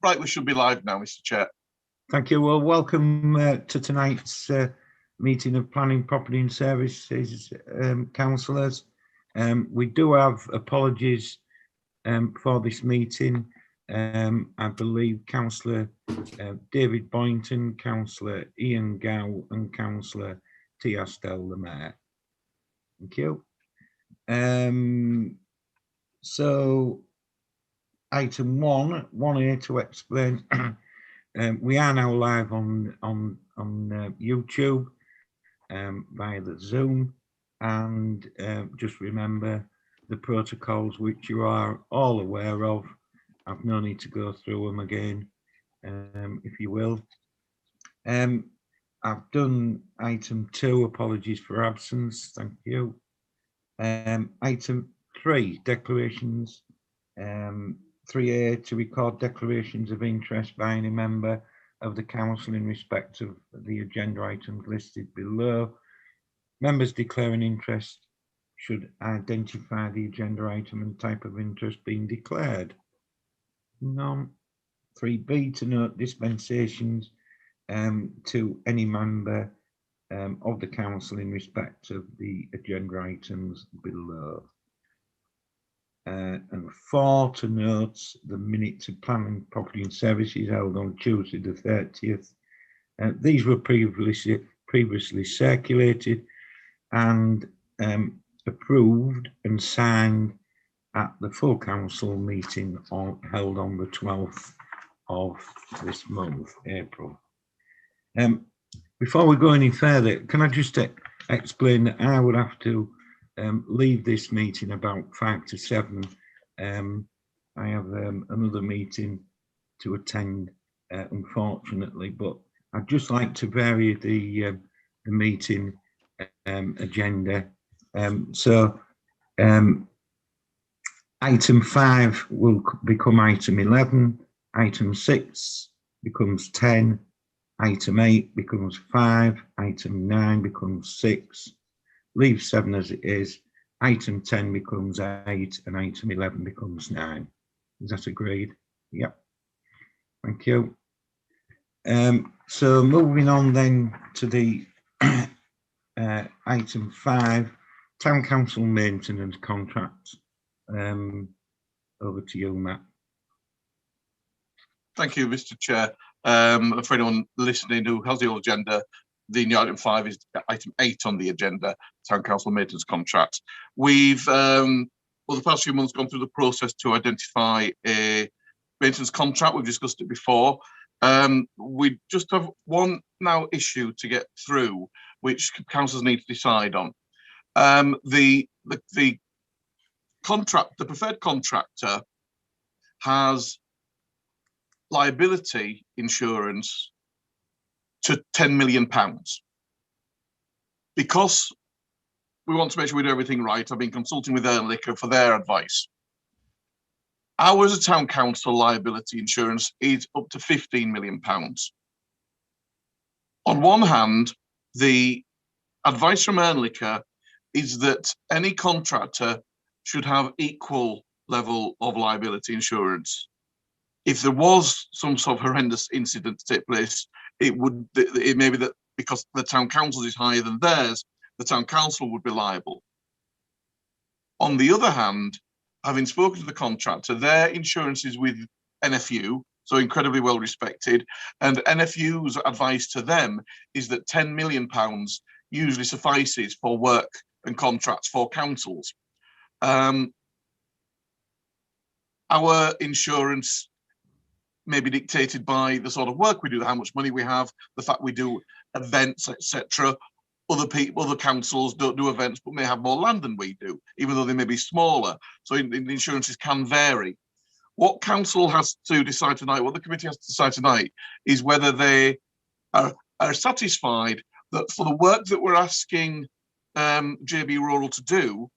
Right, we should be live now, Mr. Chair. Thank you. Well, welcome to tonight's meeting of Planning, Property and Services councillors. We do have apologies for this meeting. I believe Councillor David Boynton, Councillor Ian Gow and Councillor T. Astel, the Mayor. Thank you. So item 1A to explain. We are now live on YouTube via the Zoom, and just remember the protocols which you are all aware of. I've no need to go through them again, if you will. I've done item 2, apologies for absence, thank you. Item 3, declarations. 3A, to record declarations of interest by any member of the council in respect of the agenda items listed below. Members declaring interest should identify the agenda item and type of interest being declared. None. 3B, to note dispensations to any member of the council in respect of the agenda items below. And 4, to note the minutes of Planning, Property and Services held on Tuesday the 30th. These were previously circulated and approved and signed at the full council meeting held on the 12th of this month, April. Before we go any further, can I just explain that I would have to leave this meeting about 5 to 7. I have another meeting to attend, unfortunately, but I'd just like to vary the meeting agenda. So item 5 will become item 11, item 6 becomes 10, item 8 becomes 5, item 9 becomes 6. Leave 7 as it is. Item 10 becomes 8 and item 11 becomes 9. Is that agreed? Yep. Thank you. So moving on then to the item 5, Town Council maintenance contracts. Over to you, Matt. Thank you, Mr. Chair. For anyone listening who has the old agenda, the new item 5 is item 8 on the agenda, Town Council maintenance contracts. We've, over the past few months, gone through the process to identify a maintenance contract. We've discussed it before. We just have one now issue to get through, which councils need to decide on. The preferred contractor has liability insurance to £10 million. Because we want to make sure we do everything right, I've been consulting with Liquor for their advice. Ours, a town council liability insurance, is up to £15 million. On one hand, the advice from Liquor is that any contractor should have equal level of liability insurance. If there was some sort of horrendous incident to take place, it may be that because the town council is higher than theirs, the town council would be liable. On the other hand, having spoken to the contractor, their insurance is with NFU, so incredibly well respected, and NFU's advice to them is that £10 million usually suffices for work and contracts for councils. Our insurance may be dictated by the sort of work we do, how much money we have, the fact we do events, etc. Other councils don't do events but may have more land than we do, even though they may be smaller. So the insurances can vary. What council has to decide tonight, what the committee has to decide tonight, is whether they are satisfied that for the work that we're asking JB Rural to do,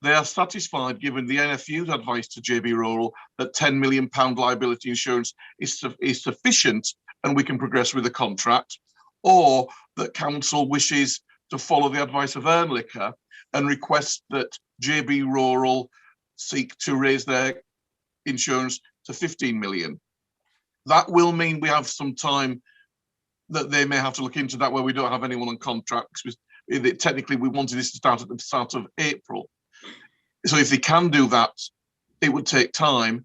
they are satisfied, given the NFU's advice to JB Rural, that £10 million liability insurance is sufficient and we can progress with the contract, or that council wishes to follow the advice of Liquor and request that JB Rural seek to raise their insurance to £15 million. That will mean we have some time that they may have to look into that, where we don't have anyone on contract, because technically we wanted this to start at the start of April. So if they can do that, it would take time.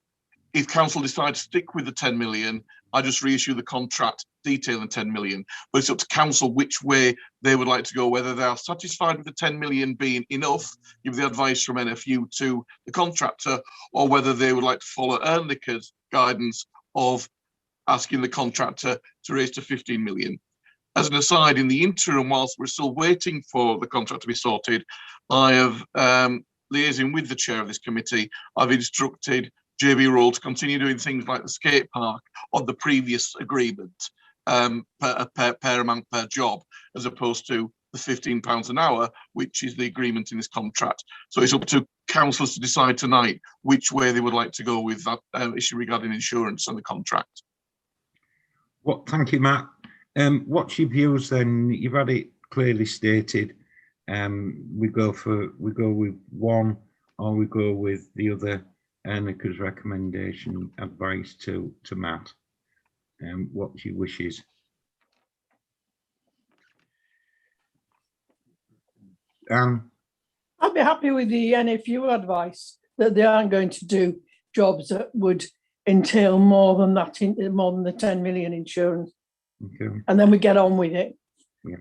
If council decide to stick with the 10 million, I just reissue the contract detailing 10 million. But it's up to council which way they would like to go, whether they are satisfied with the 10 million being enough, give the advice from NFU to the contractor, or whether they would like to follow Ernica's guidance of asking the contractor to raise to 15 million. As an aside, in the interim, whilst we're still waiting for the contract to be sorted, I have liaising with the chair of this committee, I've instructed JB Roll to continue doing things like the skate park on the previous agreement, per amount per job, as opposed to the £15 an hour, which is the agreement in this contract. So it's up to councillors to decide tonight which way they would like to go with that issue regarding insurance and the contract. Well, thank you, Matt. What's your views then? You've had it clearly stated. We go with one, or we go with the other. Ernica's recommendation, advice to Matt. What's your wishes? I'd be happy with the NFU advice that they aren't going to do jobs that would entail more than that, more than the 10 million insurance. Okay. And then we get on with it. Yeah.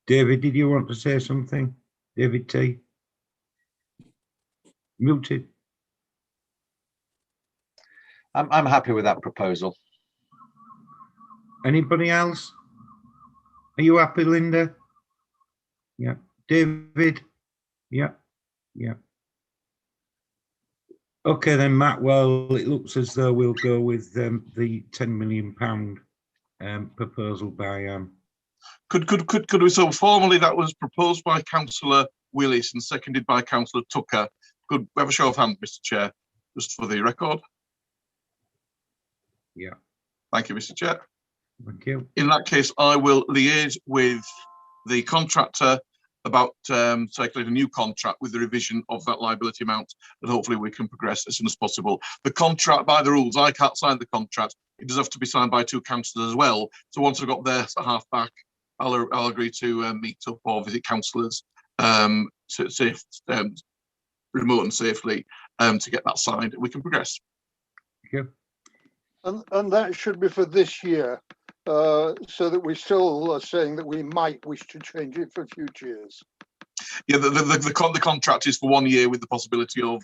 David, did you want to say something? David T. Muted. I'm happy with that proposal. Anybody else? Are you happy, Linda? Yeah. David? Yeah. Yeah. Okay then, Matt. Well, it looks as though we'll go with the £10 million proposal by Could we, so formally that was proposed by Councillor Willis and seconded by Councillor Tucker. Could we have a show of hands, Mr. Chair, just for the record? Yeah. Thank you, Mr. Chair. Thank you. In that case, I will liaise with the contractor about circulating a new contract with the revision of that liability amount, and hopefully we can progress as soon as possible. The contract, by the rules, I can't sign the contract. It does have to be signed by two councillors as well. So once I've got their half back, I'll agree to meet up or visit councillors remote and safely to get that signed. We can progress. Thank you. And that should be for this year, so that we still are saying that we might wish to change it for future years. Yeah, the contract is for 1 year with the possibility of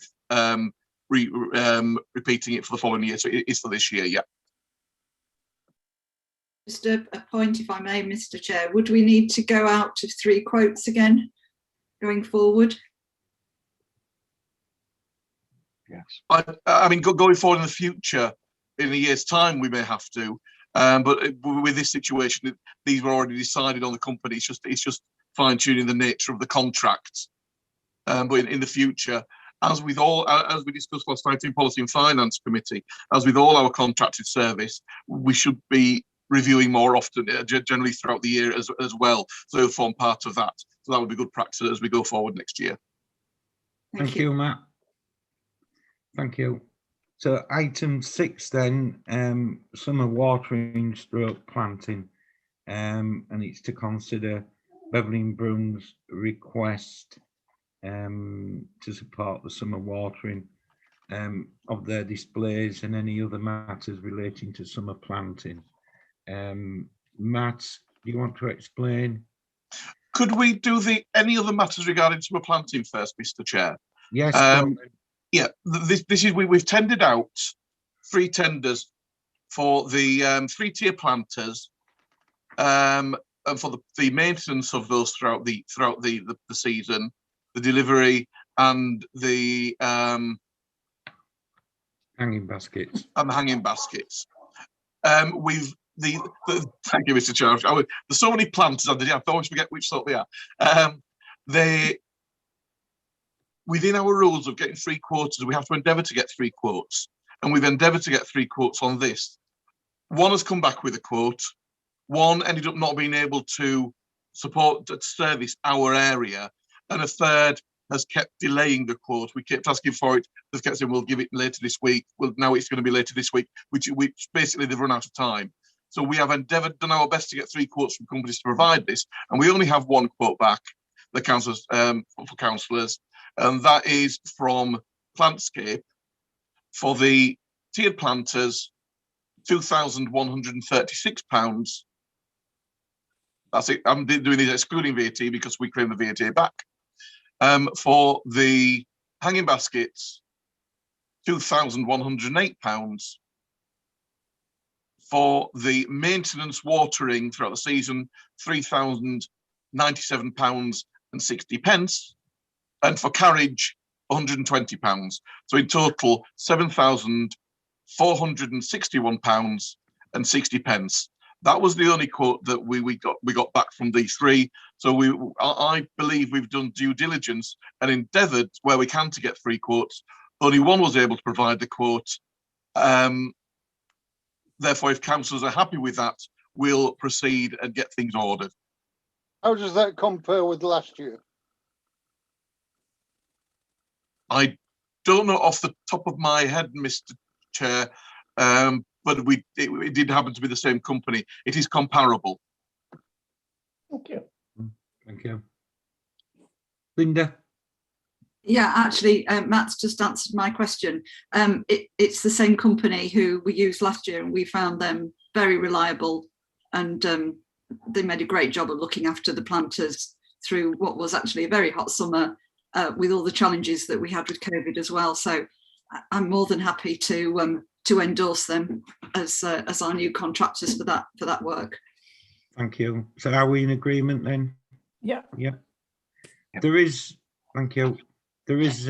repeating it for the following year. So it is for this year, yeah. Just a point, if I may, Mr. Chair, would we need to go out to 3 quotes again going forward? Yes. I mean, going forward in the future, in a year's time, we may have to. But with this situation, these were already decided on the company. It's just fine tuning the nature of the contract. But in the future, as we discussed last night in Policy and Finance Committee, as with all our contracted service, we should be reviewing more often, generally throughout the year as well. So it'll form part of that. So that would be good practice as we go forward next year. Thank you, Matt. Thank you. So item 6 then, summer watering stroke planting, and it's to consider Beverley and Broom's request to support the summer watering of their displays and any other matters relating to summer planting. Matt, do you want to explain? Could we do any other matters regarding summer planting first, Mr. Chair? Yes. Yeah, this is we've tendered out 3 tenders for the 3-tier planters, and for the maintenance of those throughout the season, the delivery and the hanging baskets. And the hanging baskets. Thank you, Mr. Chair. There's so many planters, I always forget which sort they are. Within our rules of getting 3 quotes, we have to endeavour to get 3 quotes, and we've endeavoured to get 3 quotes on this. One has come back with a quote. One ended up not being able to support service our area, and a third has kept delaying the quote. We kept asking for it. They've kept saying, we'll give it later this week. Well, now it's going to be later this week, which basically they've run out of time. So we have done our best to get 3 quotes from companies to provide this. And we only have 1 quote back, the councillors, for councillors. And that is from Plantscape for the tiered planters, £2,136. That's it. I'm doing this excluding VAT because we claim the VAT back. For the hanging baskets, £2,108. For the maintenance watering throughout the season, £3,097.60. And for carriage, £120. So in total, £7,461.60. That was the only quote that we got back from these 3. So I believe we've done due diligence and endeavoured where we can to get 3 quotes. Only 1 was able to provide the quote. Therefore, if councillors are happy with that, we'll proceed and get things ordered. How does that compare with last year? I don't know off the top of my head, Mr. Chair, but it did happen to be the same company. It is comparable. Thank you. Thank you. Linda? Yeah, actually, Matt's just answered my question. It's the same company who we used last year, and we found them very reliable, and they made a great job of looking after the planters through what was actually a very hot summer with all the challenges that we had with COVID as well. So I'm more than happy to endorse them as our new contractors for that work. Thank you. So are we in agreement then? Yeah. Yeah. There is, thank you. There is,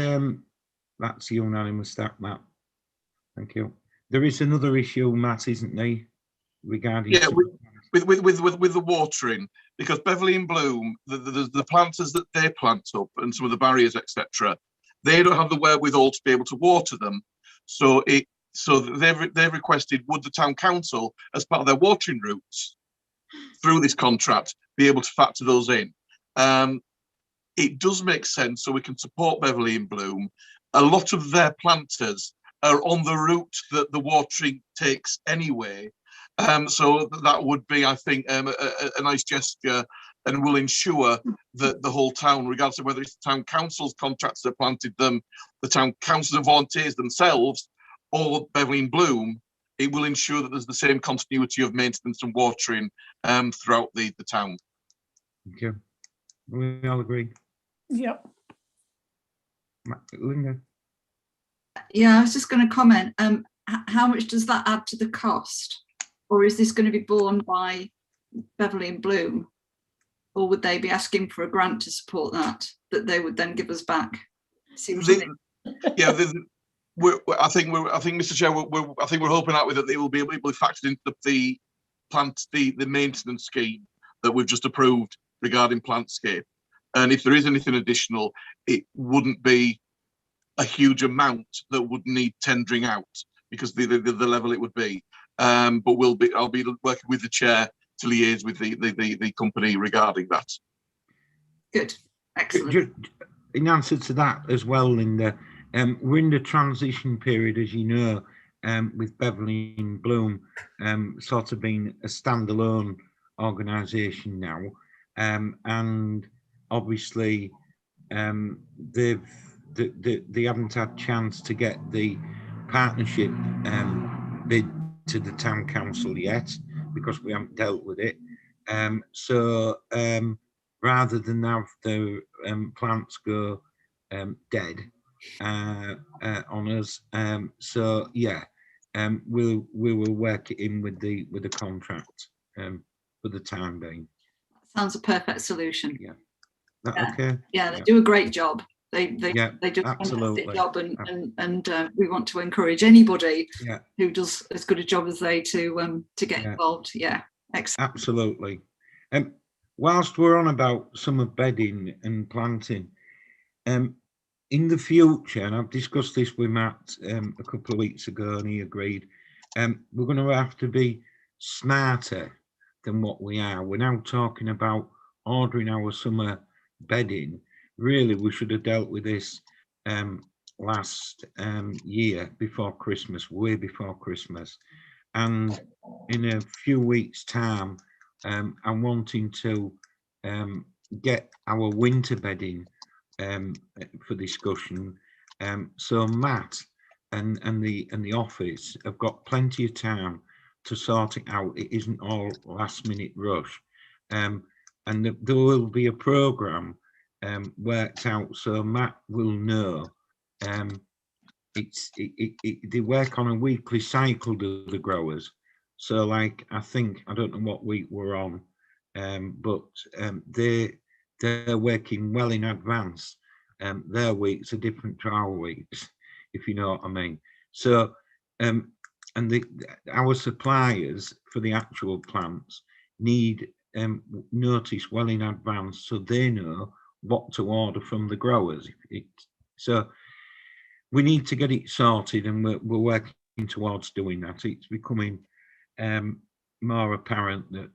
that's unanimous, that, Matt. Thank you. There is another issue, Matt, isn't there, regarding... Yeah, with the watering, because Beverley and Bloom, the planters that they plant up and some of the barriers, etc., they don't have the wherewithal to be able to water them. So they've requested, would the town council, as part of their watering routes through this contract, be able to factor those in? It does make sense, so we can support Beverley and Bloom. A lot of their planters are on the route that the watering takes anyway. So that would be, I think, a nice gesture, and will ensure that the whole town, regardless of whether it's the town council's contracts that planted them, the town council and volunteers themselves, or Beverley and Bloom, it will ensure that there's the same continuity of maintenance and watering throughout the town. Thank you. We all agree. Yeah. Linda? Yeah, I was just going to comment. How much does that add to the cost? Or is this going to be borne by Beverley and Bloom? Or would they be asking for a grant to support that they would then give us back? See what I mean? Yeah, I think, Mr. Chair, I think we're hoping out with it. They will be able to be factored into the maintenance scheme that we've just approved regarding Plantscape. And if there is anything additional, it wouldn't be a huge amount that would need tendering out, because the level it would be. But I'll be working with the chair to liaise with the company regarding that. Good, excellent. In answer to that as well, Linda, we're in the transition period, as you know, with Beverley and Bloom sort of being a standalone organisation now, and obviously they haven't had chance to get the partnership bid to the town council yet, because we haven't dealt with it. So rather than have the plants go dead on us, so yeah, we will work it in with the contract for the time being. Sounds a perfect solution. Yeah. Okay. Yeah, they do a great job. They do a absolutely. fantastic job, and we want to encourage anybody who does as good a job as they to get involved. Yeah, excellent. Absolutely. Whilst we're on about summer bedding and planting, in the future, and I've discussed this with Matt a couple of weeks ago, and he agreed, we're going to have to be smarter than what we are. We're now talking about ordering our summer bedding really we should have dealt with this last year before Christmas, way before Christmas. And in a few weeks' time, I'm wanting to get our winter bedding for discussion. So Matt and the office have got plenty of time to sort it out. It isn't all last minute rush. And there will be a programme worked out, so Matt will know. They work on a weekly cycle, do the growers. So like, I don't know what week we're on, but they're working well in advance. Their weeks are different to our weeks, if you know what I mean. So and our suppliers for the actual plants need notice well in advance, so they know what to order from the growers. So we need to get it sorted, and we're working towards doing that. It's becoming more apparent that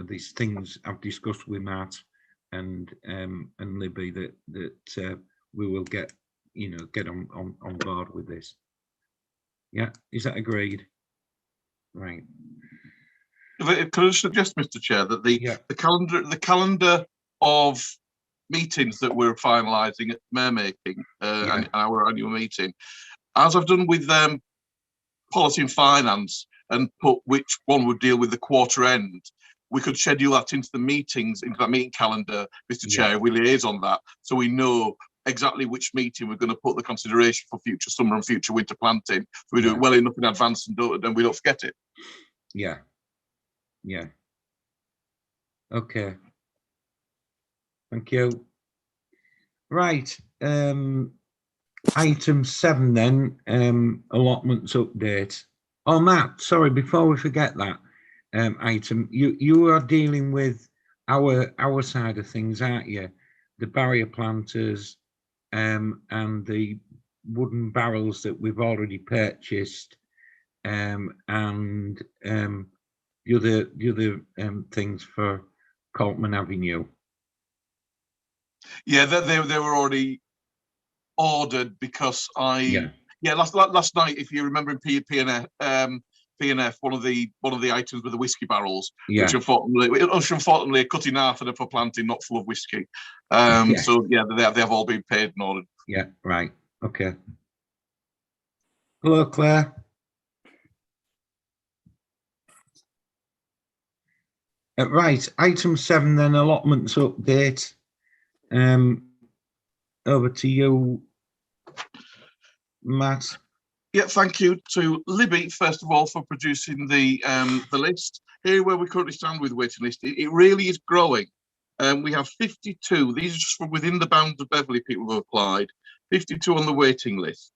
these things I've discussed with Matt and Libby that we will get on board with this. Yeah, is that agreed? Right. Could I suggest, Mr. Chair, that the calendar of meetings that we're finalising at Mayor Making and our annual meeting, as I've done with policy and finance, and put which one would deal with the quarter end, we could schedule that into the meetings, into that meeting calendar, Mr. Chair. We liaise on that, so we know exactly which meeting we're going to put the consideration for future summer and future winter planting. So we do it well enough in advance and we don't forget it. Yeah. Yeah. Okay. Thank you. Right. Item 7 then, allotments update. Oh, Matt, sorry, before we forget that item, you are dealing with our side of things, aren't you? The barrier planters and the wooden barrels that we've already purchased, and the other things for Coltman Avenue. Yeah, they were already ordered because last night, if you remember in P&F, one of the items were the whiskey barrels, which unfortunately are cut in half and are for planting, not full of whiskey. So they have all been paid and ordered. Yeah, right. Okay. Hello, Claire. Right, item 7 then, allotments update. Over to you, Matt. Yeah, thank you to Libby, first of all, for producing the list. Here where we currently stand with the waiting list, it really is growing. We have 52. These are just from within the bounds of Beverley people who have applied. 52 on the waiting list.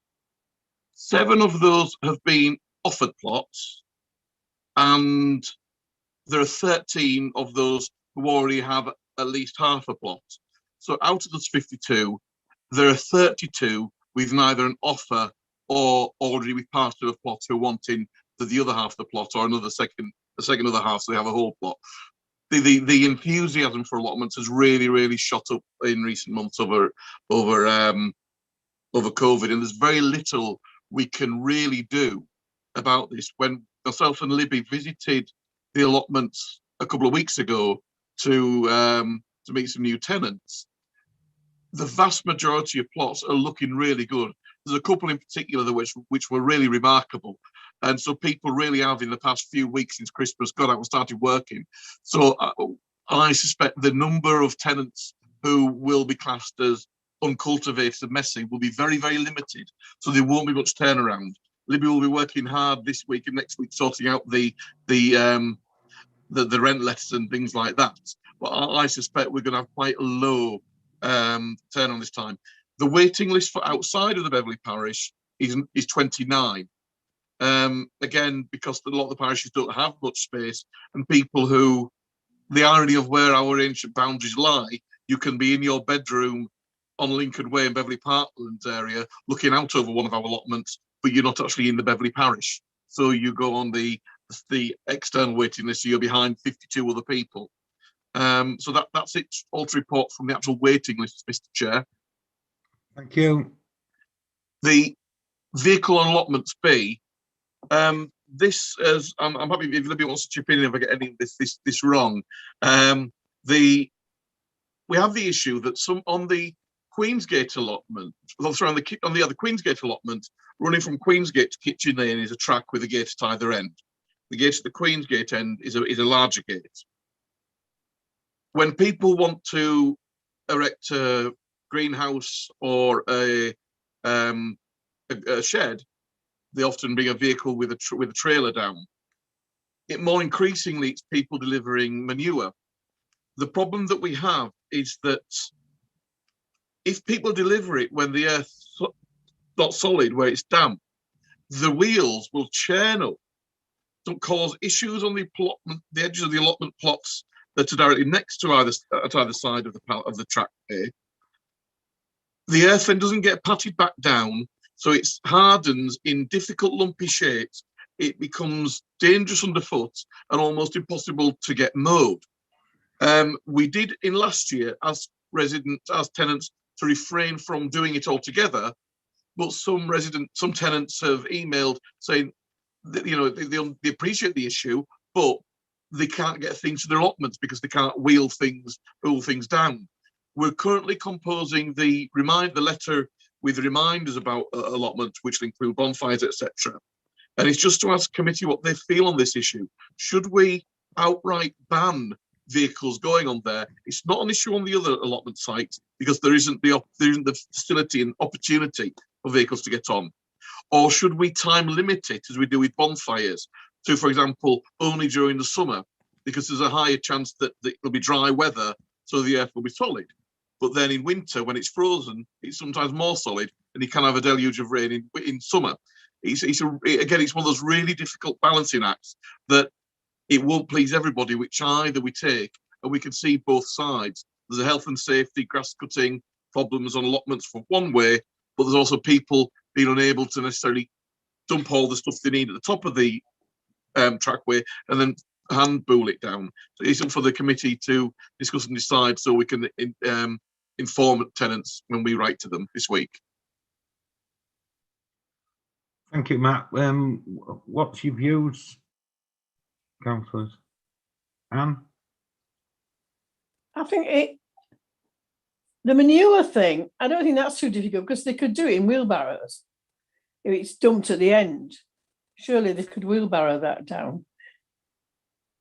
7 of those have been offered plots, and there are 13 of those who already have at least half a plot. So out of those 52, there are 32 with neither an offer or already with part of a plot who are wanting the other half of the plot, or the second other half, so they have a whole plot. The enthusiasm for allotments has really shot up in recent months over COVID, and there's very little we can really do about this. When myself and Libby visited the allotments a couple of weeks ago to meet some new tenants, the vast majority of plots are looking really good. There's a couple in particular which were really remarkable, and so people really have in the past few weeks since Christmas got out and started working. So I suspect the number of tenants who will be classed as uncultivated and messy will be very limited. So there won't be much turnaround. Libby will be working hard this week and next week sorting out the rent letters and things like that. But I suspect we're going to have quite a low turn on this time. The waiting list for outside of the Beverley parish is 29. Again, because a lot of the parishes don't have much space, and people who, the irony of where our ancient boundaries lie, you can be in your bedroom on Lincoln Way in Beverley Parklands area looking out over one of our allotments, but you're not actually in the Beverley parish. So you go on the external waiting list, so you're behind 52 other people. So that's it, all to report from the actual waiting list, Mr. Chair. Thank you. The vehicle allotments B, this is, I'm happy if Libby wants to chip in if I get any of this wrong. We have the issue that some on the Queensgate allotment, sorry, on the other Queensgate allotment, running from Queensgate to Kitchen Lane is a track with a gate at either end. The gate at the Queensgate end is a larger gate. When people want to erect a greenhouse or a shed, they often bring a vehicle with a trailer down. More increasingly, it's people delivering manure. The problem that we have is that if people deliver it when the earth's not solid, where it's damp, the wheels will churn up, don't cause issues on the edges of the allotment plots that are directly next to either side of the track way. The earth then doesn't get patted back down, so it hardens in difficult lumpy shapes. It becomes dangerous underfoot and almost impossible to get mowed. We did in last year ask tenants to refrain from doing it altogether, but some tenants have emailed saying that, you know, they appreciate the issue, but they can't get things to their allotments because they can't pull things down. We're currently composing the letter with reminders about allotments, which will include bonfires, etc. And it's just to ask committee what they feel on this issue. Should we outright ban vehicles going on there? It's not an issue on the other allotment sites because there isn't the facility and opportunity for vehicles to get on. Or should we time limit it as we do with bonfires to, for example, only during the summer, because there's a higher chance that it'll be dry weather, so the earth will be solid. But then in winter, when it's frozen, it's sometimes more solid, and you can have a deluge of rain in summer. Again, it's one of those really difficult balancing acts that it won't please everybody, which either we take, and we can see both sides. There's a health and safety, grass cutting problems on allotments for one way, but there's also people being unable to necessarily dump all the stuff they need at the top of the trackway and then hand bool it down. So it's up for the committee to discuss and decide, so we can inform tenants when we write to them this week. Thank you, Matt. What's your views, councillors? Anne? I think the manure thing, I don't think that's too difficult because they could do it in wheelbarrows. If it's dumped at the end, surely they could wheelbarrow that down.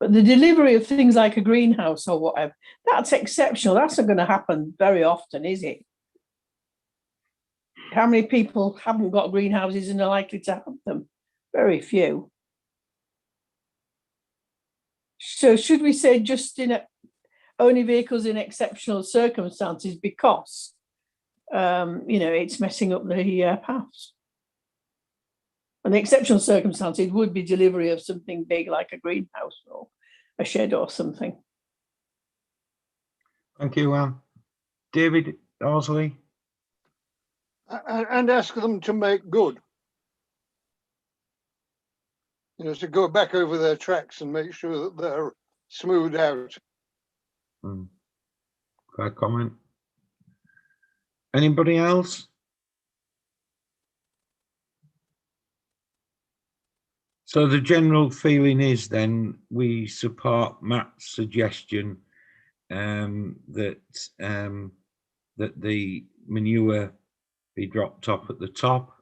But the delivery of things like a greenhouse or whatever, that's exceptional. That's not going to happen very often, is it? How many people haven't got greenhouses and are likely to have them? Very few. So should we say just only vehicles in exceptional circumstances because, it's messing up the paths? And the exceptional circumstances would be delivery of something big like a greenhouse or a shed or something. Thank you, Anne. David Owsley? And ask them to make good. To go back over their tracks and make sure that they're smoothed out. Fair comment. Anybody else? So the general feeling is then we support Matt's suggestion that the manure be dropped off at the top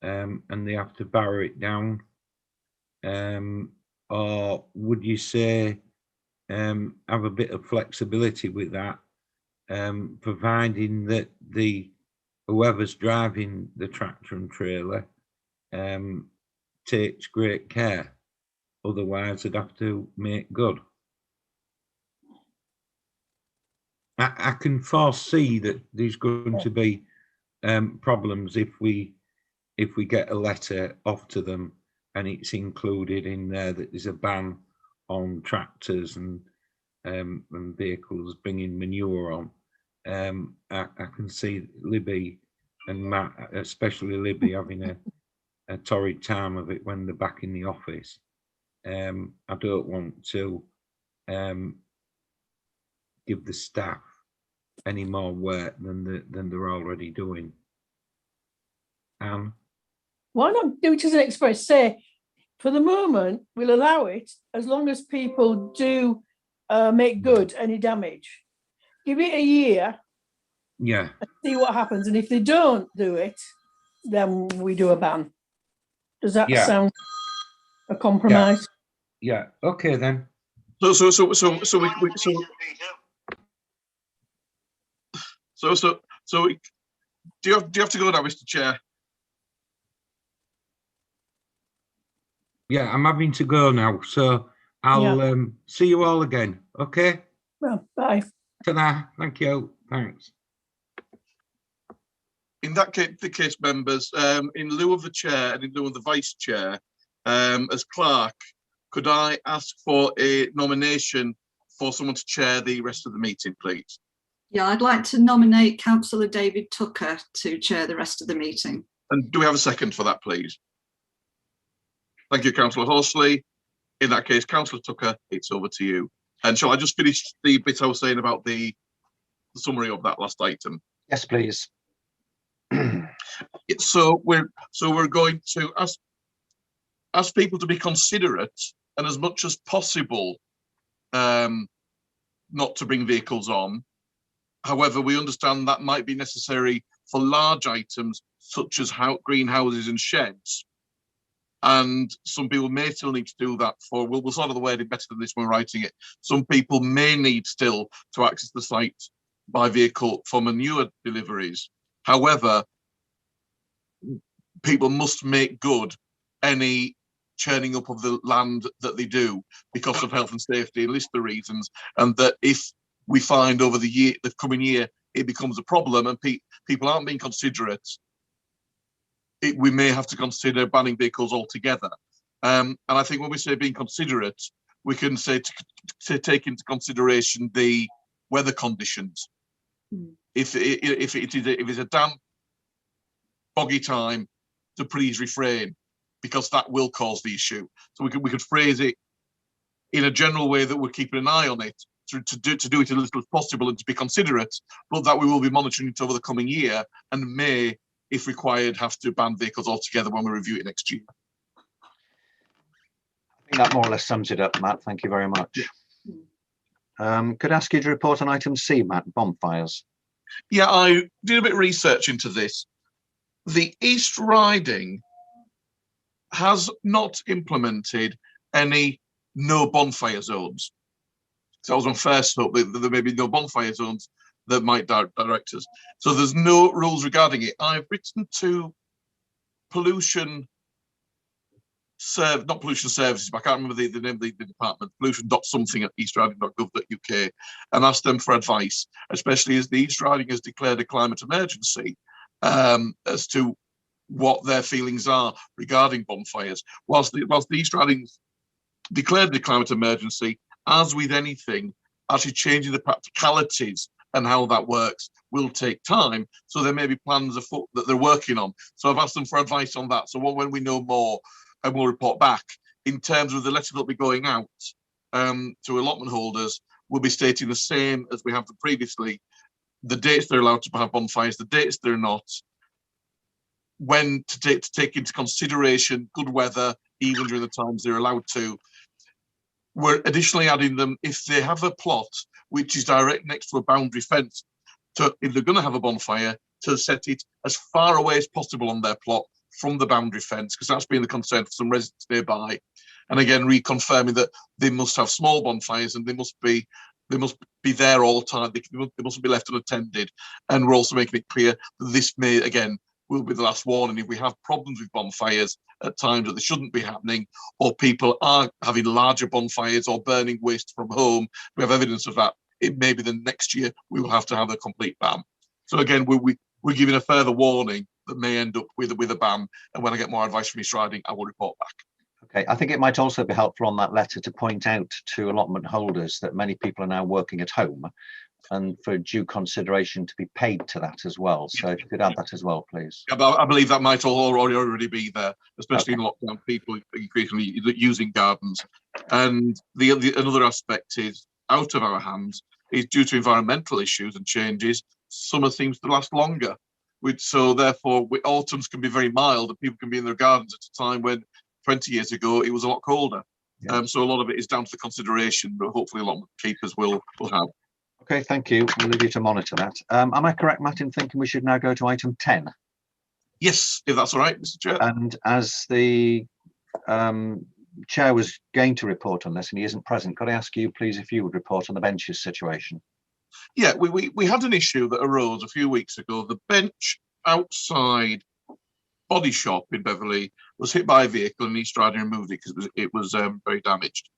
and they have to barrow it down. Or would you say have a bit of flexibility with that, providing that whoever's driving the tractor and trailer takes great care, otherwise they'd have to make good. I can foresee that there's going to be problems if we get a letter off to them and it's included in there that there's a ban on tractors and vehicles bringing manure on. I can see Libby and Matt, especially Libby, having a torrid time of it when they're back in the office. I don't want to give the staff any more work than they're already doing. Why not do it as an express? Say, for the moment, we'll allow it as long as people do make good any damage. Give it a year. Yeah. And see what happens. And if they don't do it, then we do a ban. Does that sound a compromise? Yeah. Okay then. So do you have to go now, Mr. Chair? Yeah, I'm having to go now, so I'll see you all again. Okay. Well, bye. Ta-da. Thank you. Thanks. In that case, members, in lieu of the chair and in lieu of the vice chair, as clerk, could I ask for a nomination for someone to chair the rest of the meeting, please? Yeah, I'd like to nominate Councillor David Tucker to chair the rest of the meeting. And do we have a second for that, please? Thank you, Councillor Horsley. In that case, Councillor Tucker, it's over to you. And shall I just finish the bit I was saying about the summary of that last item? Yes, please. So we're going to ask people to be considerate and as much as possible not to bring vehicles on. However, we understand that might be necessary for large items such as greenhouses and sheds. And some people may still need to do that for, we'll sort of the word it better than this when we're writing it. Some people may need still to access the site by vehicle for manure deliveries. However, people must make good any churning up of the land that they do because of health and safety and list the reasons. And that if we find over the coming year, it becomes a problem and people aren't being considerate, we may have to consider banning vehicles altogether. And I think when we say being considerate, we can say to take into consideration the weather conditions. If it's a damp, boggy time, to please refrain, because that will cause the issue. So we could phrase it in a general way that we're keeping an eye on it to do it as little as possible and to be considerate, but that we will be monitoring it over the coming year and may, if required, have to ban vehicles altogether when we review it next year. I think that more or less sums it up, Matt. Thank you very much. Could I ask you to report on item C, Matt, bonfires? Yeah, I did a bit of research into this. The East Riding has not implemented any no bonfire zones. So I was on first hope that there may be no bonfire zones that might direct us. So there's no rules regarding it. I've written to pollution not pollution services, but I can't remember the name of the department, pollution something at eastriding.gov.uk, and asked them for advice, especially as the East Riding has declared a climate emergency, as to what their feelings are regarding bonfires. Whilst the East Riding declared the climate emergency, as with anything, actually changing the practicalities and how that works will take time. So there may be plans afoot that they're working on. So I've asked them for advice on that. So when we know more, and we'll report back. In terms of the letter that'll be going out to allotment holders, we'll be stating the same as we have previously: the dates they're allowed to have bonfires, the dates they're not, when to take into consideration good weather, even during the times they're allowed to. We're additionally adding them if they have a plot which is direct next to a boundary fence, if they're going to have a bonfire, to set it as far away as possible on their plot from the boundary fence, because that's been the concern for some residents nearby. And again, reconfirming that they must have small bonfires and they must be there all the time. They mustn't be left unattended. And we're also making it clear that this may, again, will be the last warning. If we have problems with bonfires at times that they shouldn't be happening, or people are having larger bonfires or burning waste from home, we have evidence of that, it may be the next year we will have to have a complete ban. So again, we're giving a further warning that may end up with a ban. And when I get more advice from East Riding, I will report back. Okay, I think it might also be helpful on that letter to point out to allotment holders that many people are now working at home, and for due consideration to be paid to that as well. So if you could add that as well, please. Yeah, but I believe that might already be there, especially in lockdown, people increasingly using gardens. And another aspect is out of our hands. is due to environmental issues and changes, summer seems to last longer. So therefore, autumns can be very mild and people can be in their gardens at a time when 20 years ago it was a lot colder. Yeah. So a lot of it is down to the consideration, but hopefully a lot of keepers will have. Okay, thank you. We'll leave you to monitor that. Am I correct, Matt, in thinking we should now go to item 10? Yes, if that's all right, Mr. Chair. And as the chair was going to report on this and he isn't present, could I ask you, please, if you would report on the benches situation? Yeah, we had an issue that arose a few weeks ago. The bench outside Body Shop in Beverley was hit by a vehicle and East Riding removed it because it was very damaged,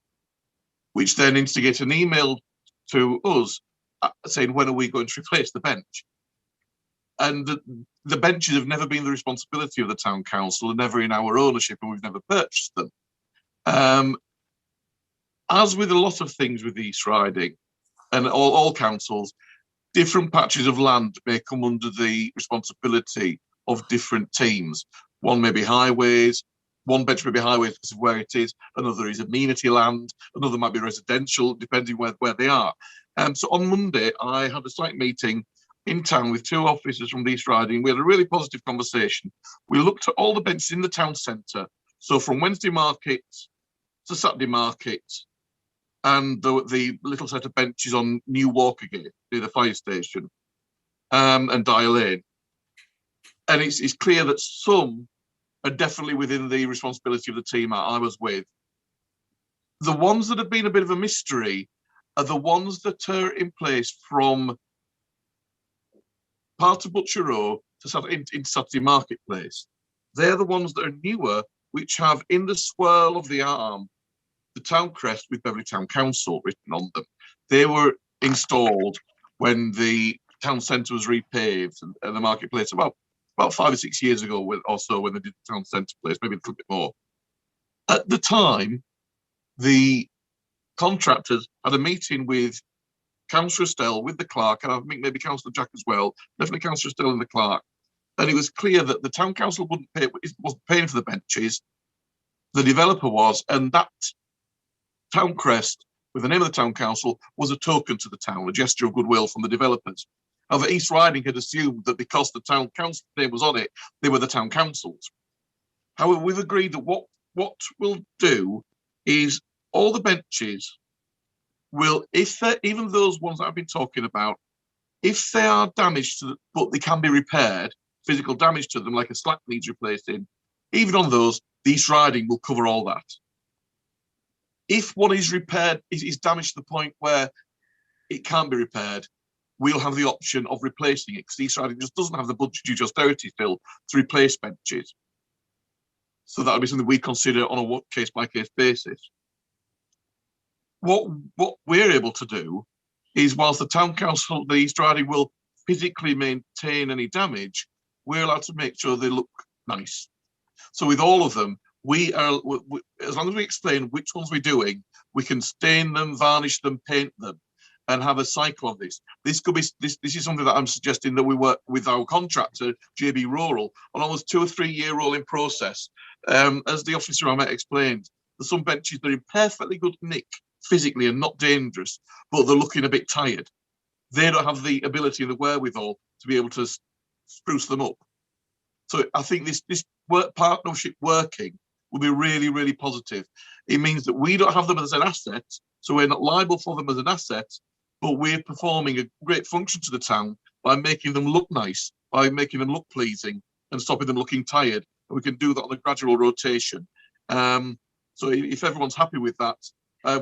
which then instigated an email to us saying, when are we going to replace the bench? And the benches have never been the responsibility of the town council and never in our ownership, and we've never purchased them. As with a lot of things with East Riding and all councils, different patches of land may come under the responsibility of different teams. One may be highways, one bench may be highways because of where it is, another is amenity land, another might be residential, depending where they are. So on Monday, I had a site meeting in town with two officers from the East Riding. We had a really positive conversation. We looked at all the benches in the town centre. So from Wednesday market to Saturday market, and the little set of benches on New Walkergate near the fire station, and Dyer Lane. And it's clear that some are definitely within the responsibility of the team I was with. The ones that have been a bit of a mystery are the ones that are in place from part of Butcher Row to in Saturday Marketplace. They're the ones that are newer, which have in the swirl of the arm the town crest with Beverley Town Council written on them. They were installed when the town centre was repaved and the marketplace about 5 or 6 years ago or so, when they did the town centre place, maybe a little bit more. At the time, the contractors had a meeting with Councillor Estelle, with the clerk, and I think maybe Councillor Jack as well, definitely Councillor Estelle and the clerk. And it was clear that the town council wasn't paying for the benches, the developer was, and that town crest with the name of the town council was a token to the town, a gesture of goodwill from the developers. However, East Riding had assumed that because the town council name was on it, they were the town councils. However, we've agreed that what we'll do is all the benches will, if they're, even those ones that I've been talking about, if they are damaged, but they can be repaired, physical damage to them, like a slack needs replacing, even on those, the East Riding will cover all that. If one is repaired, is damaged to the point where it can't be repaired, we'll have the option of replacing it, because East Riding just doesn't have the budget due to austerity still to replace benches. So that would be something we consider on a case-by-case basis. What we're able to do is, whilst the town council, the East Riding, will physically maintain any damage, we're allowed to make sure they look nice. So with all of them, we are, as long as we explain which ones we're doing, we can stain them, varnish them, paint them, and have a cycle of this. This could be this is something that I'm suggesting that we work with our contractor, JB Rural, on almost 2 or 3 year rolling process. As the officer I met explained, there's some benches that are in perfectly good nick physically and not dangerous, but they're looking a bit tired. They don't have the ability and the wherewithal to be able to spruce them up. So I think this partnership working will be really, really positive. It means that we don't have them as an asset, so we're not liable for them as an asset, but we're performing a great function to the town by making them look nice, by making them look pleasing and stopping them looking tired. And we can do that on a gradual rotation. So if everyone's happy with that,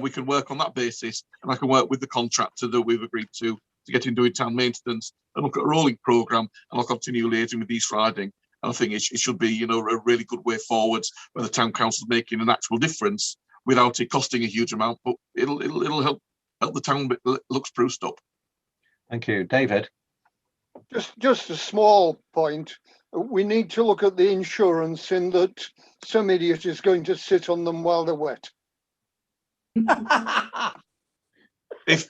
we can work on that basis, and I can work with the contractor that we've agreed to get him doing town maintenance and look at a rolling programme, and I'll continue liaising with East Riding. And I think it should be, you know, a really good way forwards where the town council is making an actual difference without it costing a huge amount, but it'll help the town look spruced up. Thank you. David? Just a small point. We need to look at the insurance, in that some idiot is going to sit on them while they're wet. If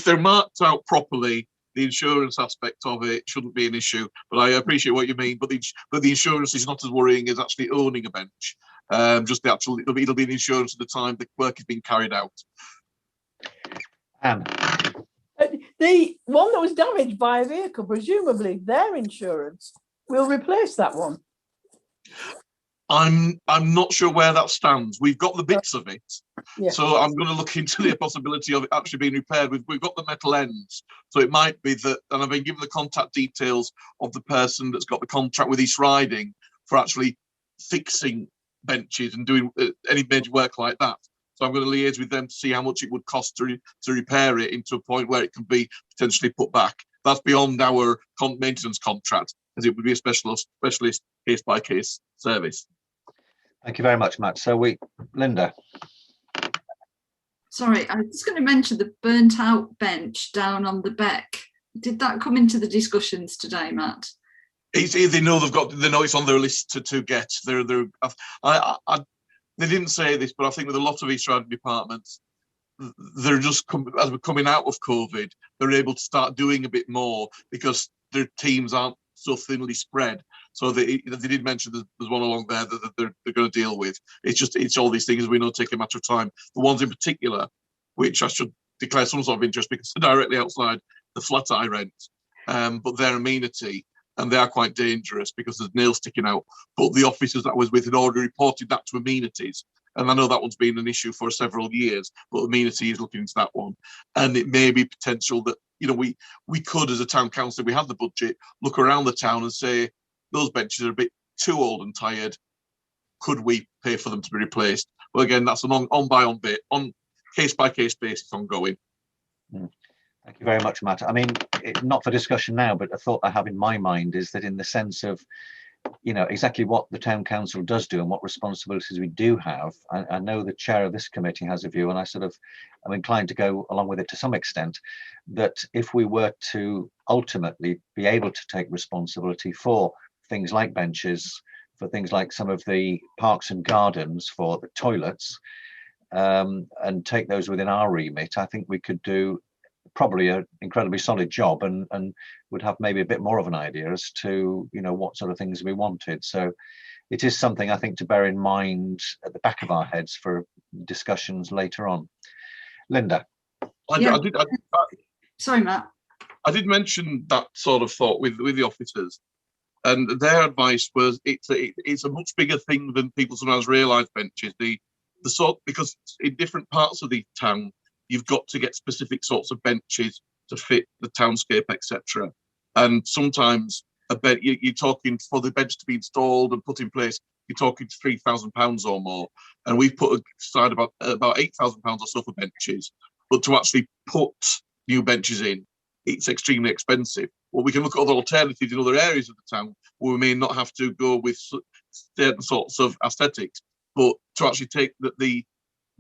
they're marked out properly, the insurance aspect of it shouldn't be an issue. But I appreciate what you mean. But the insurance is not as worrying as actually owning a bench. Just the actual, it'll be an insurance at the time the work is being carried out. Anne, The one that was damaged by a vehicle, presumably their insurance will replace that one. I'm not sure where that stands. We've got the bits of it, Yeah. so I'm going to look into the possibility of it actually being repaired. We've got the metal ends, so it might be that. And I've been given the contact details of the person that's got the contract with East Riding for actually fixing benches and doing any major work like that. So I'm going to liaise with them to see how much it would cost to repair it into a point where it can be potentially put back. That's beyond our maintenance contract, as it would be a specialist case by case service. thank you very much, Matt. So Linda. Sorry, I was just going to mention the burnt out bench down on the Beck. Did that come into the discussions today, Matt? They know they know it's on their list to get. They didn't say this, but I think with a lot of East Riding departments, they're just as we're coming out of COVID, they're able to start doing a bit more because their teams aren't so thinly spread. So they did mention there's one along there that they're going to deal with. It's all these things we know take a matter of time. The ones in particular, which I should declare some sort of interest because they're directly outside the flat I rent, but they're amenity. And they are quite dangerous because there's nails sticking out. But the officers that I was with had already reported that to amenities. And I know that one's been an issue for several years, but amenity is looking into that one. And it may be potential that, we could, as a town council, if we had the budget, look around the town and say, those benches are a bit too old and tired. Could we pay for them to be replaced? Well, again, that's an on case by case basis ongoing. Thank you very much, Matt. I mean, not for discussion now, but a thought I have in my mind is that in the sense of, exactly what the town council does do and what responsibilities we do have. I know the chair of this committee has a view, and I'm inclined to go along with it to some extent, that if we were to ultimately be able to take responsibility for things like benches, for things like some of the parks and gardens, for the toilets, and take those within our remit, I think we could do probably an incredibly solid job and would have maybe a bit more of an idea as to what sort of things we wanted. So it is something I think to bear in mind at the back of our heads for discussions later on. Linda. Sorry, Matt. I did mention that sort of thought with the officers, and their advice was it's a much bigger thing than people sometimes realise. Benches, because in different parts of the town, you've got to get specific sorts of benches to fit the townscape, etc. And sometimes you're talking for the bench to be installed and put in place, you're talking £3,000 or more. And we've put aside about £8,000 or so for benches. But to actually put new benches in, it's extremely expensive. Well, we can look at other alternatives in other areas of the town where we may not have to go with certain sorts of aesthetics, but to actually take the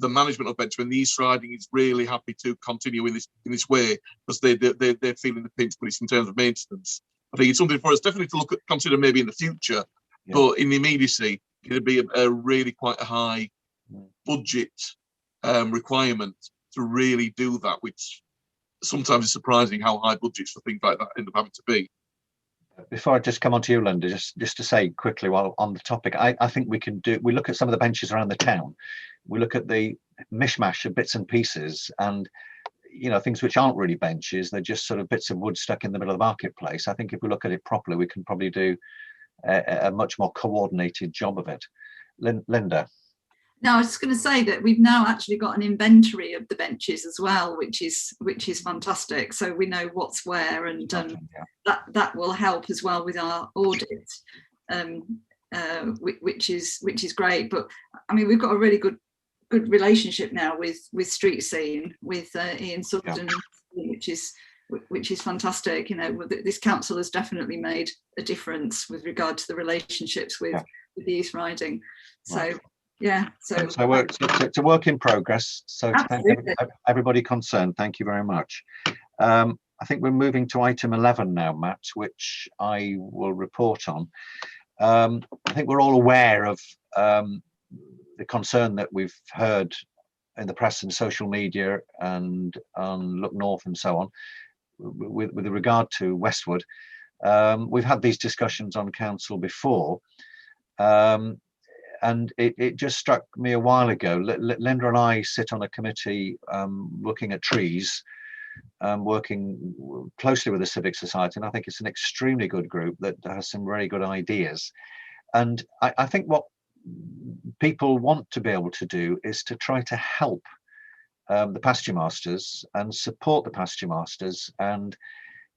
management of Benjamin, the East Riding is really happy to continue in this way because they're feeling the pinch, but it's in terms of maintenance. I think it's something for us definitely to consider maybe in the future, but in the immediacy, it'd be a really quite a high budget requirement to really do that, which sometimes is surprising how high budgets for things like that end up having to be. Before I just come on to you, Linda, just to say quickly while on the topic, I think we look at some of the benches around the town, we look at the mishmash of bits and pieces and things which aren't really benches, they're just sort of bits of wood stuck in the middle of the marketplace. I think if we look at it properly, we can probably do a much more coordinated job of it. Linda. No, I was just going to say that we've now actually got an inventory of the benches as well, which is fantastic. So we know what's where, and that will help as well with our audit, which is great. But I mean, we've got a really good relationship now with Street Scene, with Ian Sutton, which is fantastic. This council has definitely made a difference with regard to the relationships with the East Riding. So. Right. Yeah, so it's a work in progress. So to thank everybody concerned, thank you very much. I think we're moving to item 11 now, Matt, which I will report on. I think we're all aware of the concern that we've heard in the press and social media and on Look North and so on with regard to Westwood. We've had these discussions on council before. and it just struck me a while ago. Linda and I sit on a committee looking at trees, working closely with the Civic Society, and I think it's an extremely good group that has some very good ideas. And I think what people want to be able to do is to try to help the pasture masters and support the pasture masters and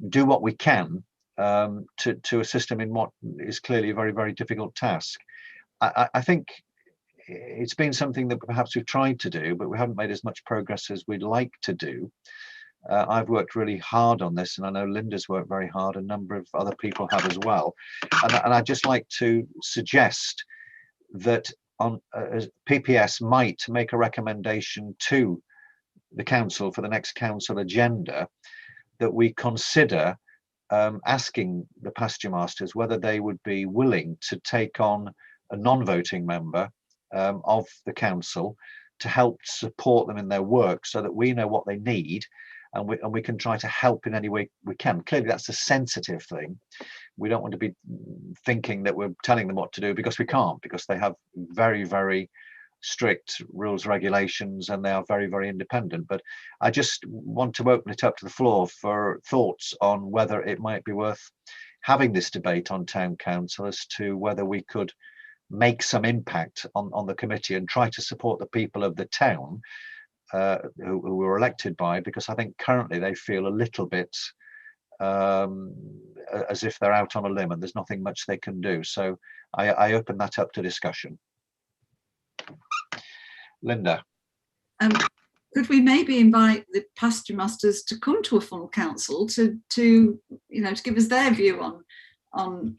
do what we can to assist them in what is clearly a very, very difficult task. I think it's been something that perhaps we've tried to do, but we haven't made as much progress as we'd like to do. I've worked really hard on this, and I know Linda's worked very hard. A number of other people have as well. And I'd just like to suggest that PPS might make a recommendation to the council for the next council agenda, that we consider asking the pasture masters whether they would be willing to take on a non-voting member of the council to help support them in their work, so that we know what they need, and we can try to help in any way we can. Clearly, that's a sensitive thing. We don't want to be thinking that we're telling them what to do, because we can't, because they have very, very strict rules, regulations, and they are very, very independent. But I just want to open it up to the floor for thoughts on whether it might be worth having this debate on town council as to whether we could make some impact on the committee and try to support the people of the town who were elected by, because I think currently they feel a little bit as if they're out on a limb and there's nothing much they can do. So I open that up to discussion. Linda. Could we maybe invite the pasture masters to come to a full council to give us their view on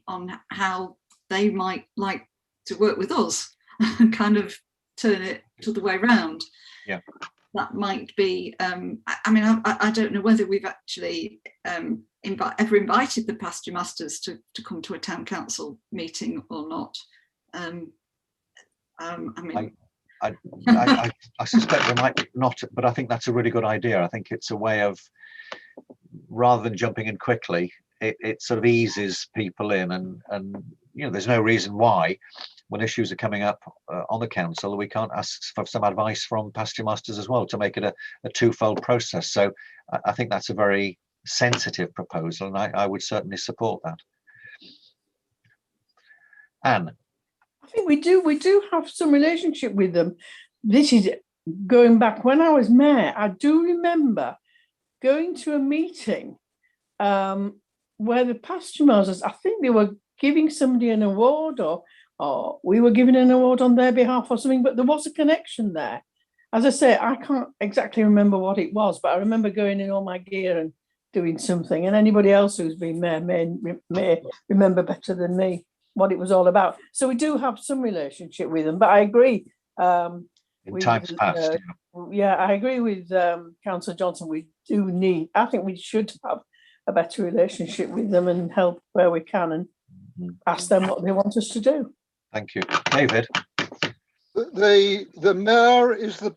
how they might like to work with us and kind of turn it to the way round? Yeah, that might be. I don't know whether we've actually ever invited the pasture masters to come to a town council meeting or not. I suspect they might not, but I think that's a really good idea. I think it's a way of, rather than jumping in quickly, it sort of eases people in, and there's no reason why, when issues are coming up on the council, we can't ask for some advice from pasture masters as well to make it a twofold process. So I think that's a very sensitive proposal, and I would certainly support that. Anne. I think we do have some relationship with them. This is going back when I was mayor. I do remember going to a meeting where the pasture masters, I think they were giving somebody an award, or we were giving an award on their behalf or something, but there was a connection there. As I say, I can't exactly remember what it was, but I remember going in all my gear and doing something, and anybody else who's been mayor may remember better than me what it was all about. So we do have some relationship with them, but I agree. In times past, yeah, I agree with Councillor Johnson. I think we should have a better relationship with them and help where we can and ask them what they want us to do. Thank you, David. The mayor is the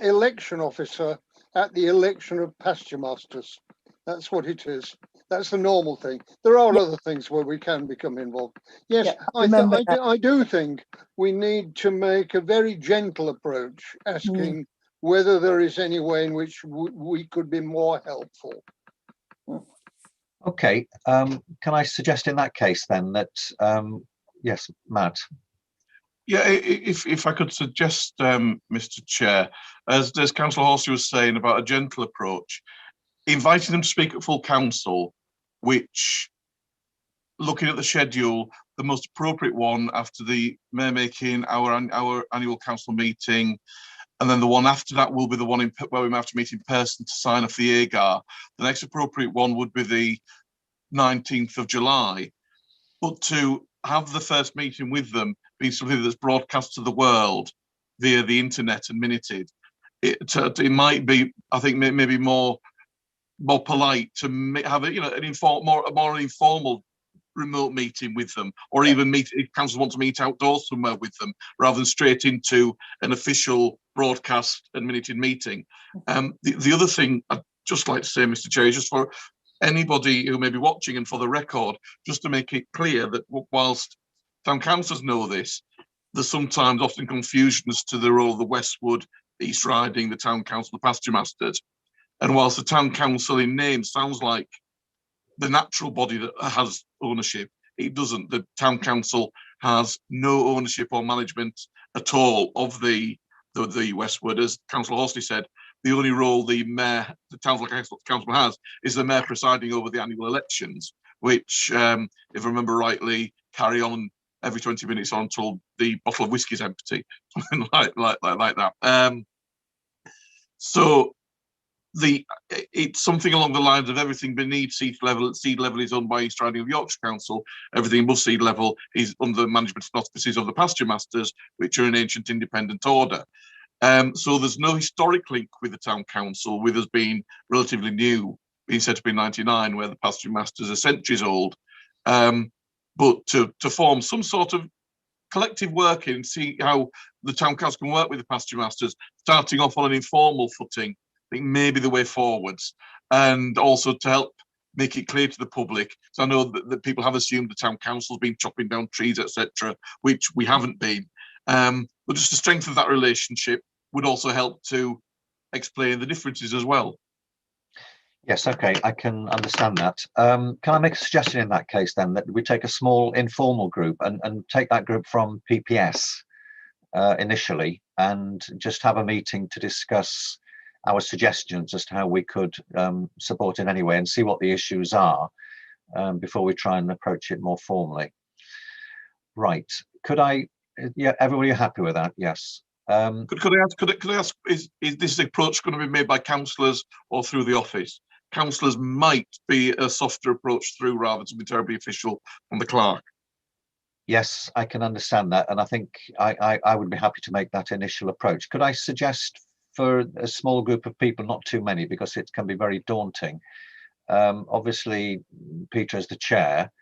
election officer at the election of pasture masters. That's what it is. That's the normal thing. There are other things where we can become involved. Yes, I do think we need to make a very gentle approach, asking whether there is any way in which we could be more helpful. Okay, can I suggest in that case then that, yes, Matt? Yeah, if I could suggest, Mr. Chair, as Councillor Horsey was saying about a gentle approach, inviting them to speak at full council, which, looking at the schedule, the most appropriate one after the mayor making our annual council meeting, and then the one after that will be the one where we might have to meet in person to sign off the AGAR. The next appropriate one would be the 19th of July. But to have the first meeting with them be something that's broadcast to the world via the internet and minuted, it might be, I think, maybe more polite to have a, a more informal remote meeting with them, or even meet if councils want to meet outdoors somewhere with them, rather than straight into an official broadcast and minuted meeting. The other thing I'd just like to say, Mr. Chair, is just for anybody who may be watching and for the record, just to make it clear that whilst town councillors know this. There's sometimes often confusion as to the role of the Westwood, East Riding, the town council, the pasture masters. And whilst the town council in name sounds like the natural body that has ownership, it doesn't. The town council has no ownership or management at all of the Westwood. As Councillor Horsley said, the only role the mayor, the town council has, is the mayor presiding over the annual elections, which, if I remember rightly, carry on every 20 minutes until the bottle of whiskey is empty, something like that. So it's something along the lines of everything beneath seed level. Seed level is owned by East Riding of Yorkshire Council. Everything above seed level is under the management and auspices of the pasture masters, which are an ancient independent order. So there's no historic link with the town council, with us being relatively new, being set up in '99, where the pasture masters are centuries old. But to form some sort of collective working, see how the town council can work with the pasture masters, starting off on an informal footing, I think maybe the way forwards, and also to help make it clear to the public. So I know that people have assumed the town council's been chopping down trees, etc., which we haven't been. But just to strengthen that relationship would also help to explain the differences as well. Yes, okay, I can understand that. Can I make a suggestion in that case then, that we take a small informal group and take that group from PPS initially, and just have a meeting to discuss our suggestions as to how we could support in any way, and see what the issues are before we try and approach it more formally. Right, could I, yeah, everybody happy with that? Yes. Could I ask, is this approach going to be made by councillors or through the office? Councillors might be a softer approach through, rather than be terribly official from the clerk. Yes, I can understand that, and I think I would be happy to make that initial approach. Could I suggest for a small group of people, not too many, because it can be very daunting. Obviously, Peter as the chair,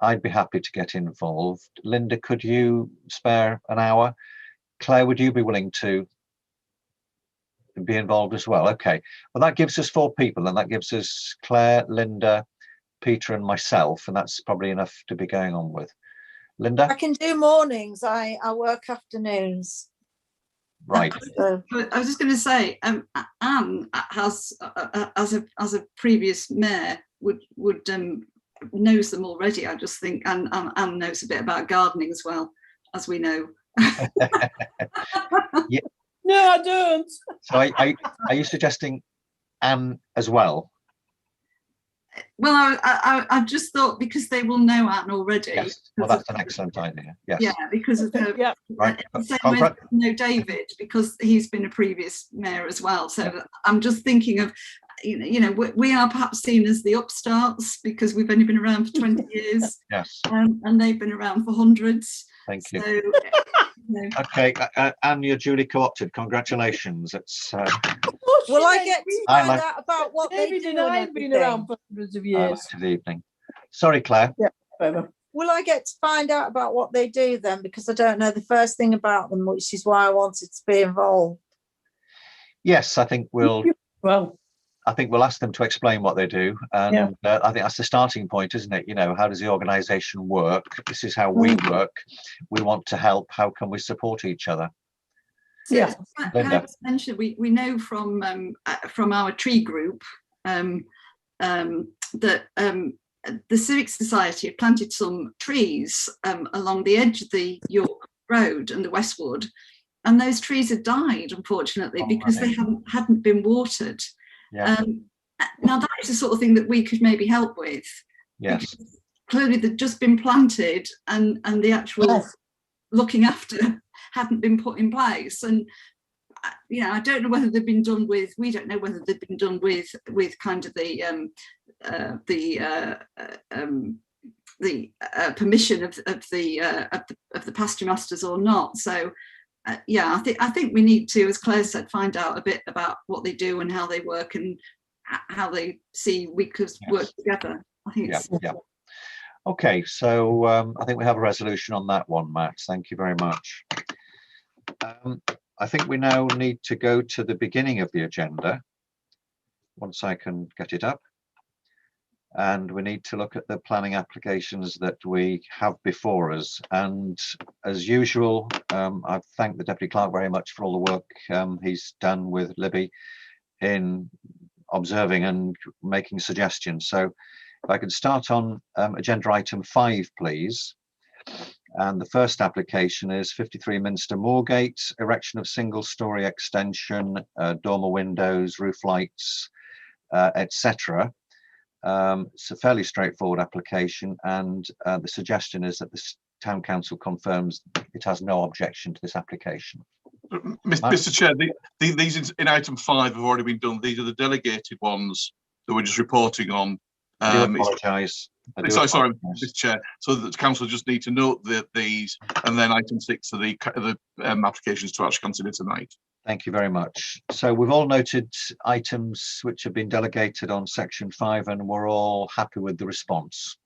I'd be happy to get involved. Linda, could you spare an hour? Claire, would you be willing to be involved as well? Okay, well, that gives us 4 people, and that gives us Claire, Linda, Peter and myself, and that's probably enough to be going on with. Linda? I can do mornings. I work afternoons. Right. So, I was just going to say, Anne has, as a previous mayor, would knows them already. I just think, and Anne knows a bit about gardening as well, as we know. Yeah. No, I don't. So are you suggesting Anne as well? Well, I just thought, because they will know Anne already. Yes, well, that's an excellent idea. Yes. Yeah, because of her. Yeah. Right. The same way they know David, because he's been a previous mayor as well. So I'm just thinking of, you know, we are perhaps seen as the upstarts because we've only been around for 20 years. Yes. And they've been around for hundreds. Thank you. So, you know. Okay, Anne, you're duly co-opted. Congratulations. It's will I get to find like- out about what David they and do? And I've been everything? around for hundreds of years. to the evening. Sorry, Claire. Yeah, whatever. Will I get to find out about what they do then? Because I don't know the first thing about them, which is why I wanted to be involved. Yes, I think we'll ask them to explain what they do, and I think that's the starting point, isn't it? You know, how does the organisation work? This is how we work. We want to help. How can we support each other? Yeah. Can I just mention, we know from our tree group that the Civic Society have planted some trees along the edge of the York Road and the Westwood, and those trees have died, unfortunately, because they hadn't been watered. Yeah. Now that is the sort of thing that we could maybe help with. Yes. Clearly they've just been planted, and the actual looking after hadn't been put in place. And you know, I don't know whether they've been done with. We don't know whether they've been done with kind of the permission of the pasture masters or not. So yeah, I think we need to, as Claire said, find out a bit about what they do and how they work and how they see we could work together. I think it's Okay, so I think we have a resolution on that one, Matt. Thank you very much. I think we now need to go to the beginning of the agenda, once I can get it up. and we need to look at the planning applications that we have before us. And as usual, I thank the Deputy Clerk very much for all the work he's done with Libby in observing and making suggestions. So if I could start on agenda item 5, please. And the first application is 53 Minster Moorgate, erection of single-storey extension, dormer windows, roof lights, etc. It's a fairly straightforward application, and the suggestion is that the Town Council confirms it has no objection to this application. Mr. Chair, these in item 5 have already been done. These are the delegated ones that we're just reporting on. I do apologise. Sorry, Mr. Chair. So the council just need to note these, and then item 6 are the applications to actually consider tonight. Thank you very much. So we've all noted items which have been delegated on section 5, and we're all happy with the response.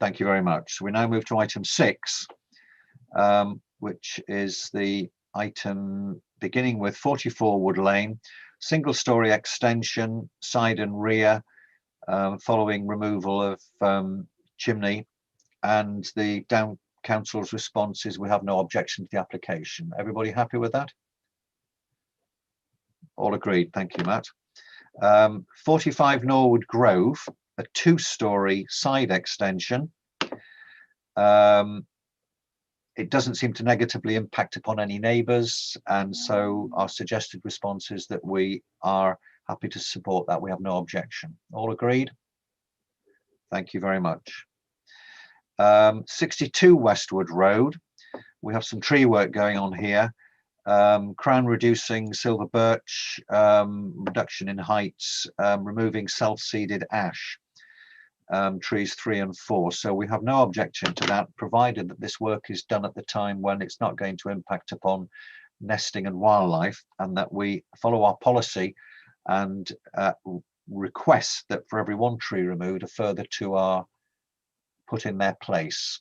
Thank you very much. We now move to item 6, which is the item beginning with 44 Wood Lane, single-storey extension, side and rear, following removal of chimney, and the Town Council's response is we have no objection to the application. Everybody happy with that? All agreed. Thank you, Matt. 45 Norwood Grove, a 2-storey side extension. It doesn't seem to negatively impact upon any neighbours, and so our suggested response is that we are happy to support that. We have no objection. All agreed? Thank you very much. 62 Westwood Road. We have some tree work going on here. Crown reducing silver birch, reduction in heights, removing self-seeded ash, trees 3 and 4. So we have no objection to that, provided that this work is done at the time when it's not going to impact upon nesting and wildlife, and that we follow our policy and request that for every 1 tree removed, a further 2 are put in their place.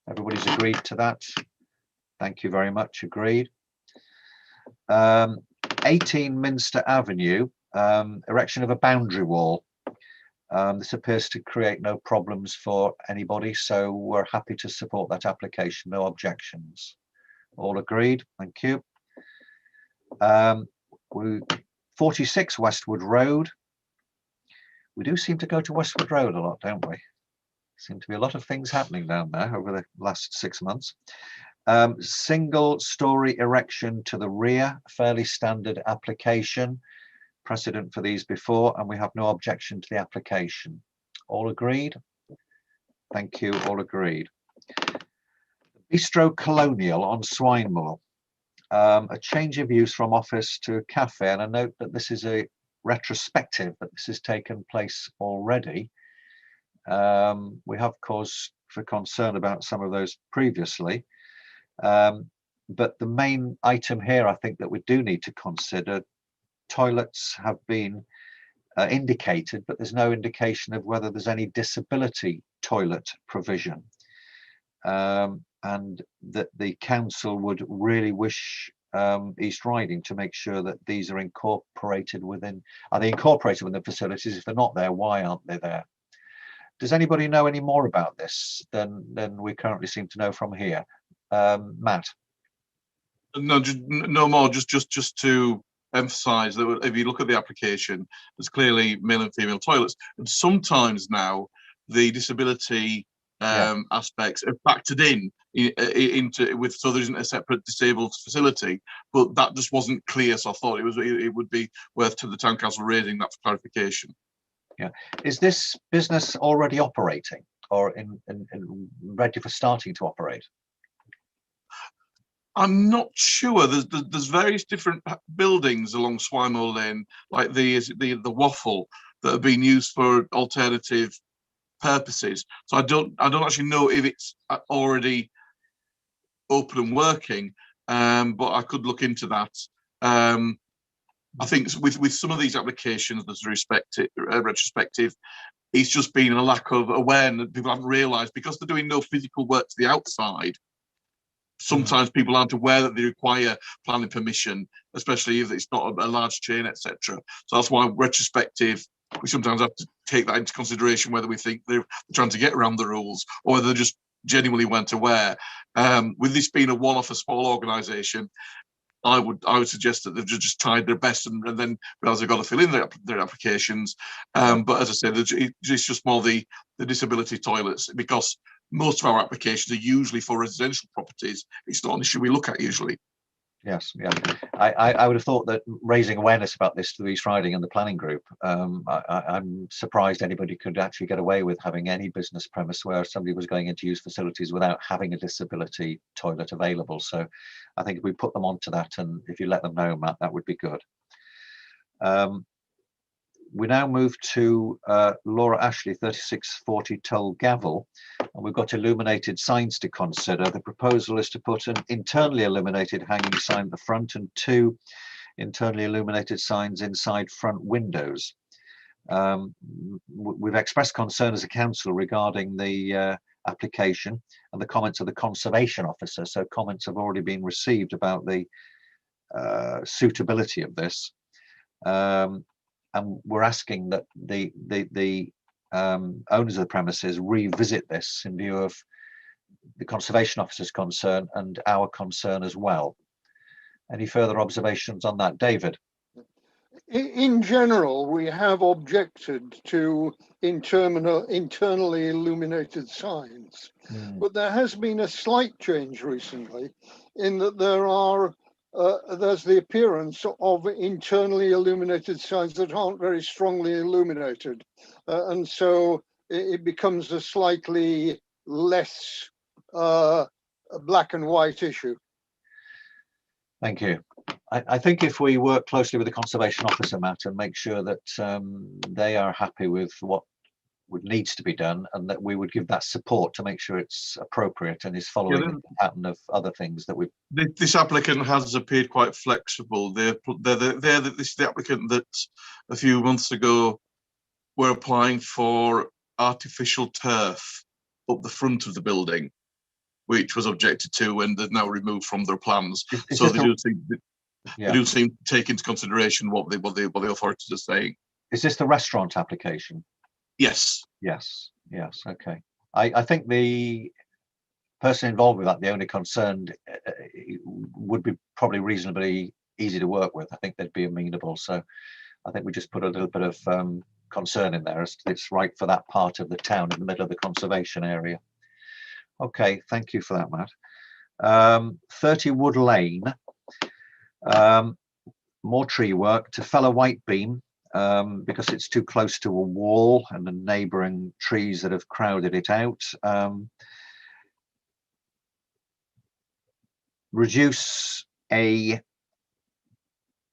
Everybody's agreed to that? Thank you very much. Agreed. 18 Minster Avenue, erection of a boundary wall. This appears to create no problems for anybody, so we're happy to support that application. No objections. All agreed. Thank you. 46 Westwood Road. We do seem to go to Westwood Road a lot, don't we? Seem to be a lot of things happening down there over the last 6 months. Single-storey erection to the rear, fairly standard application. Precedent for these before, and we have no objection to the application. All agreed? Thank you. All agreed. Bistro Colonial on Swinemoor. A change of use from office to cafe, and I note that this is a retrospective, that this has taken place already. We have cause for concern about some of those previously, but the main item here I think that we do need to consider, toilets have been indicated, but there's no indication of whether there's any disability toilet provision, and that the council would really wish East Riding to make sure that these are incorporated within. Are they incorporated within the facilities? If they're not there, why aren't they there? Does anybody know any more about this than we currently seem to know from here? Matt? No, no more. Just to emphasise that if you look at the application, there's clearly male and female toilets, and sometimes now the disability aspects are factored into with, so there isn't a separate disabled facility, but that just wasn't clear, so I thought it would be worth to the Town Council raising that for clarification. Yeah, is this business already operating or in ready for starting to operate? I'm not sure. There's various different buildings along Swinemoor Lane, like the Waffle, that have been used for alternative purposes. So I don't actually know if it's already open and working, but I could look into that. I think with some of these applications that's retrospective, it's just been a lack of awareness. People haven't realised, because they're doing no physical work to the outside. Sometimes people aren't aware that they require planning permission, especially if it's not a large chain, etc. So that's why retrospective we sometimes have to take that into consideration, whether we think they're trying to get around the rules or whether they just genuinely weren't aware. With this being a one-off, a small organisation, I would suggest that they've just tried their best and then realised they've got to fill in their applications. But as I said, it's just more the disability toilets, because most of our applications are usually for residential properties. It's not an issue we look at usually. Yes, yeah. I would have thought that raising awareness about this to the East Riding and the planning group, I'm surprised anybody could actually get away with having any business premise where somebody was going in to use facilities without having a disability toilet available. So I think if we put them onto that, and if you let them know, Matt, that would be good. We now move to Laura Ashley, 3640 Tull Gavel, and we've got illuminated signs to consider. The proposal is to put an internally illuminated hanging sign at the front and 2 internally illuminated signs inside front windows. We've expressed concern as a council regarding the application and the comments of the conservation officer. So comments have already been received about the suitability of this. And we're asking that the owners of the premises revisit this in view of the conservation officer's concern and our concern as well. Any further observations on that, David? In general, we have objected to internally illuminated signs, but there has been a slight change recently in that there's the appearance of internally illuminated signs that aren't very strongly illuminated. And so it becomes a slightly less black and white issue. Thank you. I think if we work closely with the conservation officer, Matt, and make sure that they are happy with what needs to be done, and that we would give that support to make sure it's appropriate and is following the pattern of other things that we've. This applicant has appeared quite flexible. This is the applicant that a few months ago were applying for artificial turf up the front of the building, which was objected to and they've now removed from their plans. So they do seem to take into consideration what the authorities are saying. Is this the restaurant application? Yes. Yes. Okay. I think the person involved with that, the owner concerned, would be probably reasonably easy to work with. I think they'd be amenable. So I think we just put a little bit of concern in there as it's right for that part of the town in the middle of the conservation area. Okay, thank you for that, Matt. 30 Wood Lane, more tree work to fell a white beam because it's too close to a wall and the neighbouring trees that have crowded it out. Reduce a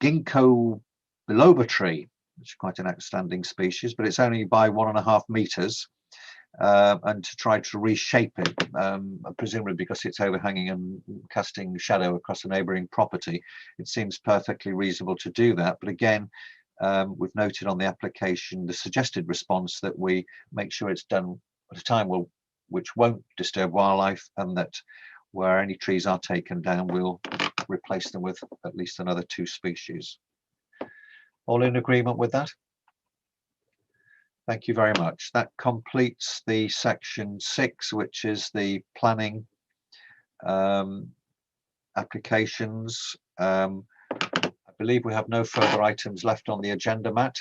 ginkgo biloba tree, which is quite an outstanding species, but it's only by 1.5 meters. And to try to reshape it, presumably because it's overhanging and casting shadow across a neighbouring property. It seems perfectly reasonable to do that. But again, we've noted on the application the suggested response that we make sure it's done at a time which won't disturb wildlife, and that where any trees are taken down, we'll replace them with at least another 2 species. All in agreement with that? Thank you very much. That completes the section 6, which is the planning applications. I believe we have no further items left on the agenda, Matt.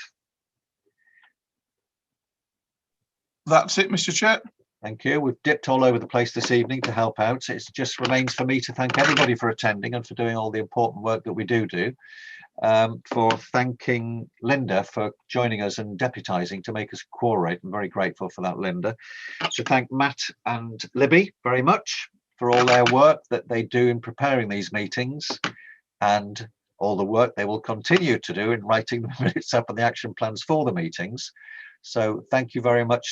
That's it, Mr. Chair. Thank you. We've dipped all over the place this evening to help out. It just remains for me to thank everybody for attending and for doing all the important work that we do. For thanking Linda for joining us and deputising to make us quorate. I'm very grateful for that, Linda. To thank Matt and Libby very much for all their work that they do in preparing these meetings and all the work they will continue to do in writing the minutes up and the action plans for the meetings. So thank you very much